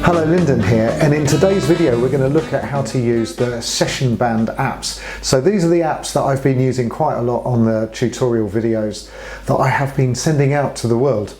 Hello, Lyndon here, and in today's video we're going to look at how to use the SessionBand apps. So these are the apps that I've been using quite a lot on the tutorial videos that I have been sending out to the world,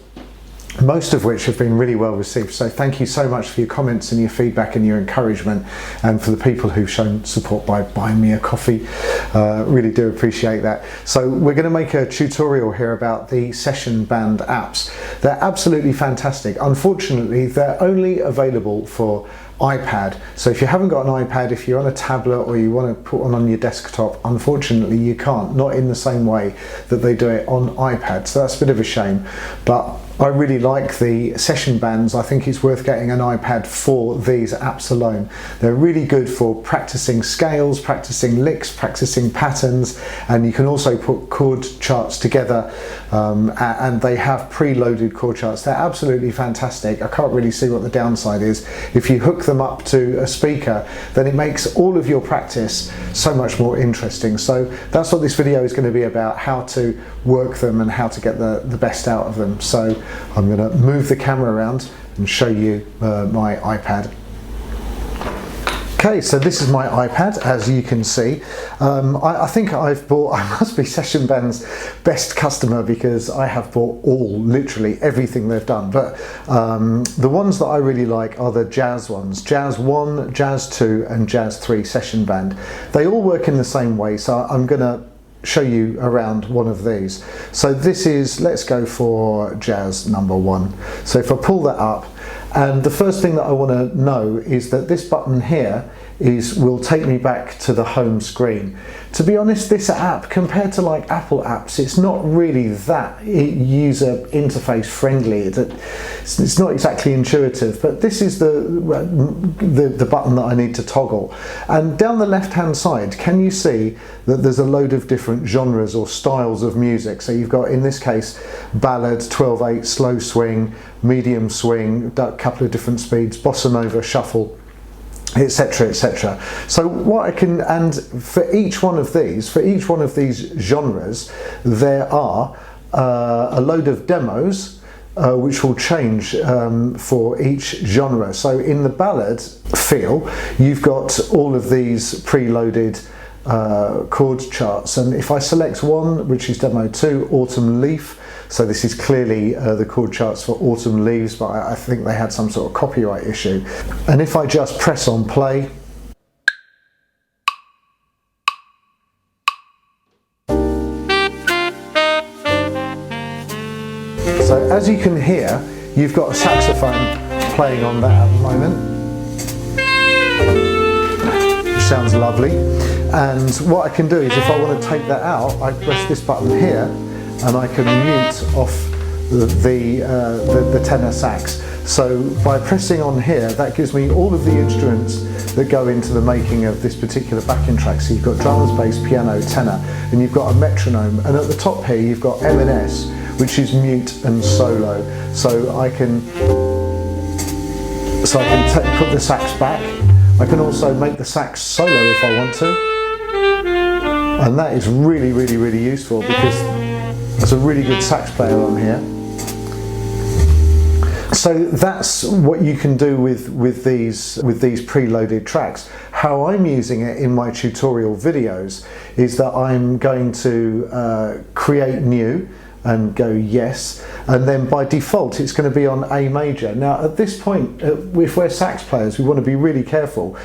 most of which have been really well received. So thank you so much for your comments and your feedback and your encouragement, and for the people who've shown support by buying me a coffee. Really do appreciate that. So we're going to make a tutorial here about the SessionBand apps. They're absolutely fantastic. Unfortunately, they're only available for iPad. So if you haven't got an iPad, if you're on a tablet or you want to put one on your desktop, unfortunately you can't, not in the same way that they do it on iPad. So that's a bit of a shame, but I really like the SessionBands. I think it's worth getting an iPad for these apps alone. They're really good for practicing scales, practicing licks, practicing patterns, and you can also put chord charts together, and they have preloaded chord charts. They're absolutely fantastic. I can't really see what the downside is. If you hook them up to a speaker, then it makes all of your practice so much more interesting. So that's what this video is going to be about, how to work them and how to get the best out of them. So I'm going to move the camera around and show you my iPad. Okay, so this is my iPad, as you can see. I think I must be SessionBand's best customer, because I have bought literally everything they've done. But the ones that I really like are the Jazz ones. Jazz 1, Jazz 2 and Jazz 3 SessionBand. They all work in the same way, so I'm going to show you around one of these. So this is, let's go for Jazz number 1. So if I pull that up, and the first thing that I want to know is that this button here will take me back to the home screen. To be honest, this app, compared to like Apple apps, it's not really that user interface friendly. It's not exactly intuitive, but this is the button that I need to toggle. And down the left hand side, can you see that there's a load of different genres or styles of music? So you've got, in this case, ballad, 12/8, slow swing, medium swing, a couple of different speeds, bossa nova, shuffle, etc, etc. So what I can, and for each one of these genres, there are a load of demos which will change for each genre. So in the ballad feel, you've got all of these preloaded chord charts, and if I select one, which is demo 2, Autumn Leaf, so this is clearly the chord charts for Autumn Leaves, but I think they had some sort of copyright issue. And if I just press on play, so as you can hear, you've got a saxophone playing on that at the moment, which sounds lovely. And what I can do is, if I want to take that out, I press this button here, and I can mute off the tenor sax. So by pressing on here, that gives me all of the instruments that go into the making of this particular backing track. So you've got drums, bass, piano, tenor, and you've got a metronome. And at the top here, you've got M&S, which is mute and solo. So I can put the sax back. I can also make the sax solo if I want to. And that is really, really, really useful, because there's a really good sax player on here. So that's what you can do with these preloaded tracks. How I'm using it in my tutorial videos is that I'm going to create new and go yes, and then by default it's going to be on A major. Now at this point, if we're sax players, we want to be really careful.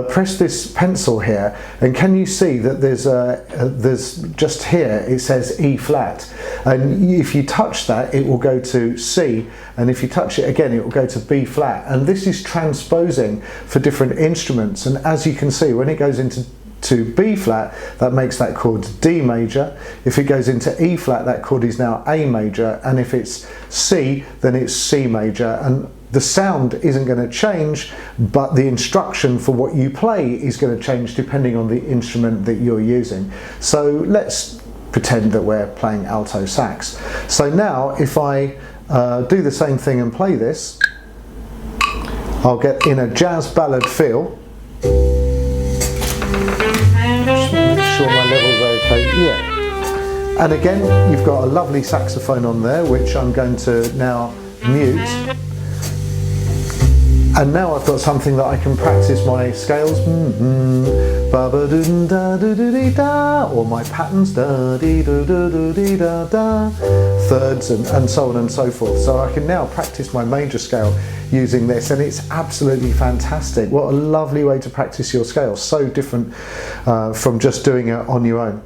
Press this pencil here, and can you see that there's just here it says E flat, and if you touch that it will go to C, and if you touch it again it will go to B flat. And this is transposing for different instruments, and as you can see, when it goes into B flat, that makes that chord D major. If it goes into E flat, that chord is now A major, and if it's C, then it's C major. And the sound isn't going to change, but the instruction for what you play is going to change depending on the instrument that you're using. So let's pretend that we're playing alto sax. So now if I do the same thing and play this, I'll get in a jazz ballad feel. Make sure my levels are okay. Yeah. And again, you've got a lovely saxophone on there, which I'm going to now mute. And now I've got something that I can practice my scales, or my patterns, thirds, and so on and so forth. So I can now practice my major scale using this, and it's absolutely fantastic. What a lovely way to practice your scales, so different from just doing it on your own.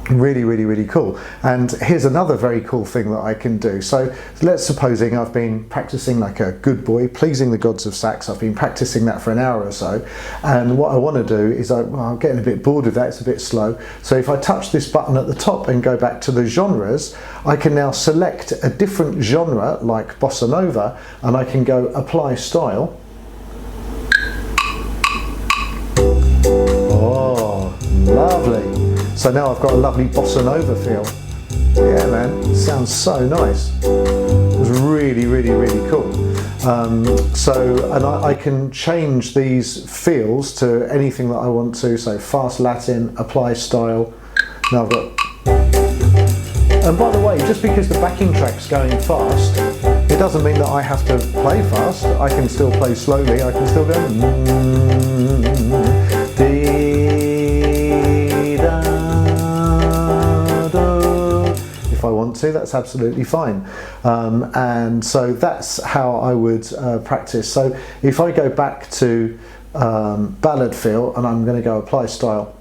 Really, really, really cool. And here's another very cool thing that I can do. So let's supposing I've been practicing like a good boy, pleasing the gods of sax. I've been practicing that for an hour or so, and what I want to do is I'm getting a bit bored with that, it's a bit slow. So if I touch this button at the top and go back to the genres, I can now select a different genre like bossa nova, and I can go apply style. Oh, lovely. So now I've got a lovely bossa nova feel. Yeah, man, it sounds so nice. It's really, really, really cool. And I can change these feels to anything that I want to. So fast Latin, apply style. Now I've got. And by the way, just because the backing track's going fast, it doesn't mean that I have to play fast. I can still play slowly. I can still go. If I want to, that's absolutely fine. And so that's how I would practice. So if I go back to ballad feel, and I'm going to go apply style,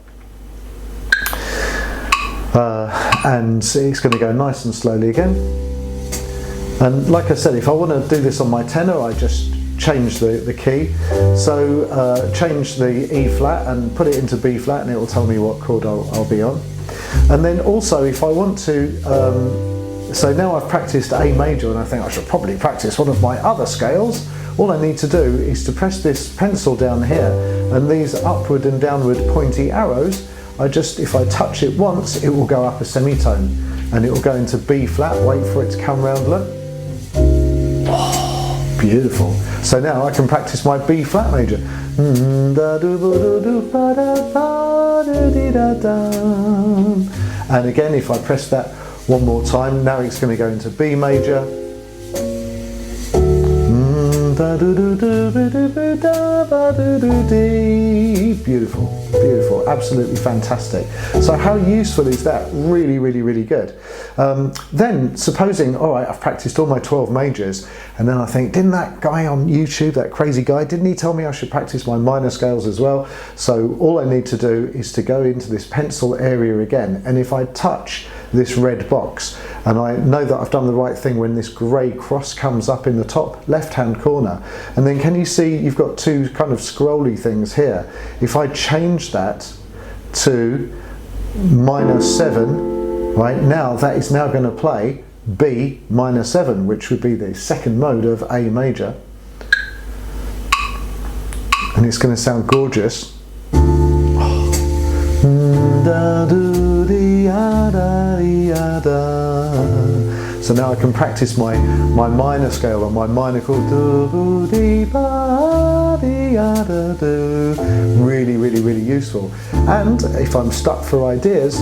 and it's going to go nice and slowly again. And like I said, if I want to do this on my tenor, I just change the key. So change the E flat and put it into B flat, and it will tell me what chord I'll be on. And then also if I want to, so now I've practiced A major, and I think I should probably practice one of my other scales. All I need to do is to press this pencil down here, and these upward and downward pointy arrows, if I touch it once, it will go up a semitone, and it will go into B flat. Wait for it to come round, look. Oh, beautiful. So now I can practice my B flat major. And again, if I press that one more time, now it's going to go into B major. Beautiful, beautiful, absolutely fantastic. So how useful is that? Really, really, really good. Then supposing, all right, I've practiced all my 12 majors, and then I think, didn't that guy on YouTube, that crazy guy, didn't he tell me I should practice my minor scales as well? So all I need to do is to go into this pencil area again, and if I touch this red box, and I know that I've done the right thing when this grey cross comes up in the top left hand corner, and then can you see you've got two kind of scrolly things here. If I change that to -7, right, now that is now going to play B -7, which would be the second mode of A major, and it's going to sound gorgeous. So now I can practice my minor scale on my minor chord. Really, really, really useful. And if I'm stuck for ideas,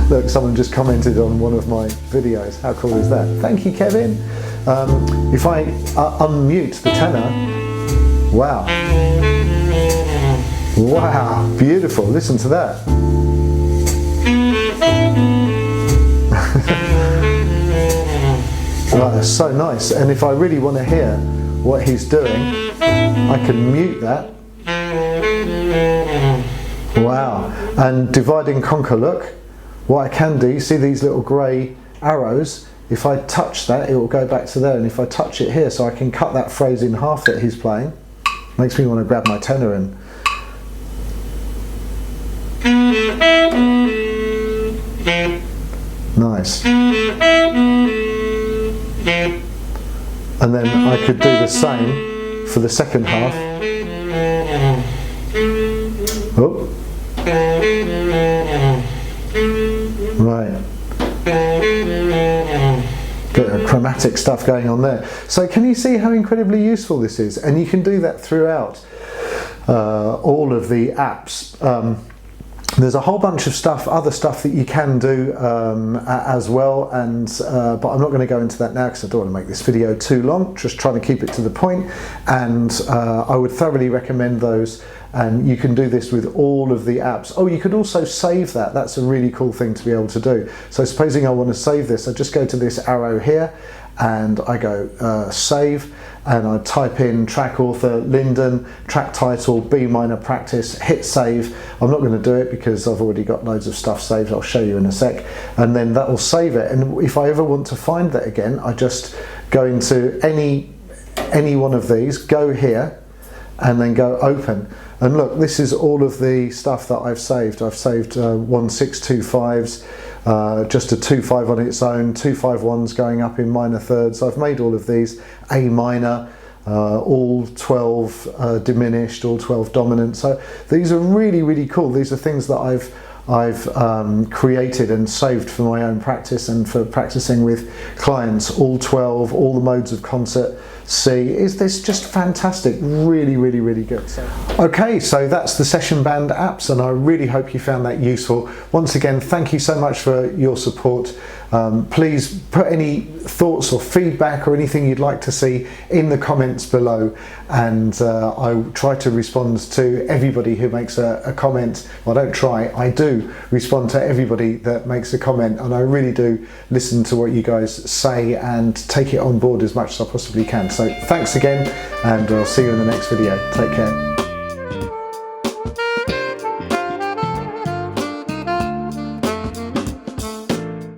look, someone just commented on one of my videos. How cool is that? Thank you, Kevin. If I unmute the tenor, wow. Wow, beautiful. Listen to that. Right, that's so nice. And if I really want to hear what he's doing, I can mute that. Wow. And divide and conquer, look. What I can do, you see these little grey arrows? If I touch that, it will go back to there. And if I touch it here, so I can cut that phrase in half that he's playing. Makes me want to grab my tenor and nice. And then I could do the same for the second half. Oh. Right. Bit of chromatic stuff going on there. So can you see how incredibly useful this is? And you can do that throughout all of the apps. There's a whole bunch of stuff, other stuff that you can do as well, and but I'm not going to go into that now because I don't want to make this video too long, just trying to keep it to the point. And I would thoroughly recommend those, and you can do this with all of the apps. Oh, you could also save that. That's a really cool thing to be able to do. So supposing I want to save this, I just go to this arrow here and I go save, and I type in track author Lyndon, track title B minor practice, hit save. I'm not going to do it because I've already got loads of stuff saved. I'll show you in a sec, and then that will save it. And if I ever want to find that again, I just go into any one of these, go here, and then go open. And look, this is all of the stuff that I've saved. I've saved 1-6-2-5s, just a 2-5 on its own, 2-5-1s going up in minor thirds. I've made all of these A minor, all 12 diminished, all 12 dominant. So these are really, really cool. These are things that I've created and saved for my own practice and for practicing with clients. All 12, all the modes of concert C. Is this just fantastic? Really, really, really good. Okay, so that's the SessionBand apps, and I really hope you found that useful. Once again, thank you so much for your support. Please put any thoughts or feedback or anything you'd like to see in the comments below, and I try to respond to everybody who makes a comment. Well, I don't try, I do respond to everybody that makes a comment, and I really do listen to what you guys say and take it on board as much as I possibly can. So thanks again, and I'll see you in the next video. Take care.